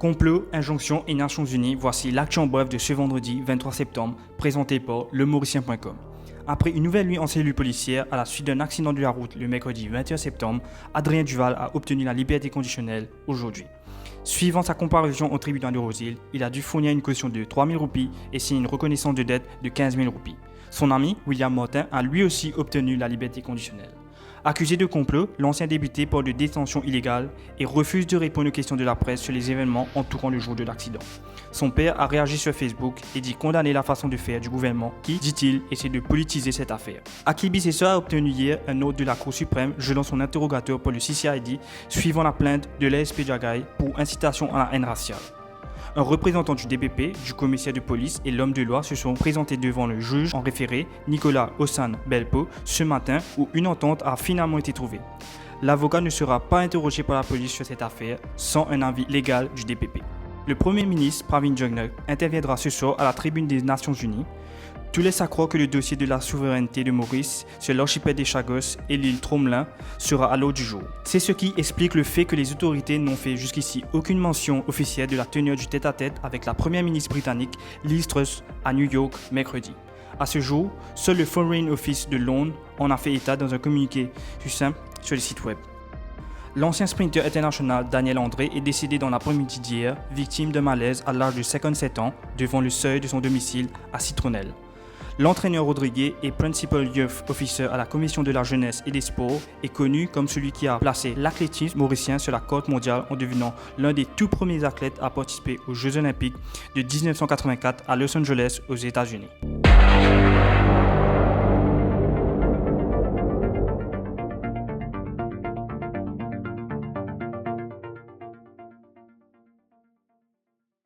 Complot, injonction et Nations Unies, voici l'actu en bref de ce vendredi 23 septembre, présenté par lemauricien.com. Après une nouvelle nuit en cellule policière, à la suite d'un accident de la route le mercredi 21 septembre, Adrien Duval a obtenu la liberté conditionnelle aujourd'hui. Suivant sa comparution au tribunal de Rose-Hill, il a dû fournir une caution de 3 000 roupies et signer une reconnaissance de dette de 15 000 roupies. Son ami, William Martin, a lui aussi obtenu la liberté conditionnelle. Accusé de complot, l'ancien député parle de détention illégale et refuse de répondre aux questions de la presse sur les événements entourant le jour de l'accident. Son père a réagi sur Facebook et dit condamner la façon de faire du gouvernement qui, dit-il, essaie de politiser cette affaire. Akil Bissesso a obtenu hier un ordre de la Cour suprême gelant son interrogatoire pour le CCID suivant la plainte de l'ASP Jagaï pour incitation à la haine raciale. Un représentant du DPP, du commissaire de police et l'homme de loi se sont présentés devant le juge en référé, Nicolas Ossan Belpo, ce matin où une entente a finalement été trouvée. L'avocat ne sera pas interrogé par la police sur cette affaire sans un avis légal du DPP. Le Premier ministre Pravin Gordhan interviendra ce soir à la tribune des Nations Unies. Tout laisse à croire que le dossier de la souveraineté de Maurice sur l'archipel des Chagos et l'île Tromelin sera à l'ordre du jour. C'est ce qui explique le fait que les autorités n'ont fait jusqu'ici aucune mention officielle de la tenue du tête-à-tête avec la première ministre britannique Liz Truss à New York mercredi. À ce jour, seul le Foreign Office de Londres en a fait état dans un communiqué succinct sur le site web. L'ancien sprinter international Daniel André est décédé dans l'après-midi d'hier, victime d'un malaise à l'âge de 57 ans devant le seuil de son domicile à Citronnelle. L'entraîneur Rodriguez et Principal Youth Officer à la Commission de la Jeunesse et des Sports est connu comme celui qui a placé l'athlétisme mauricien sur la carte mondiale en devenant l'un des tout premiers athlètes à participer aux Jeux Olympiques de 1984 à Los Angeles aux États-Unis.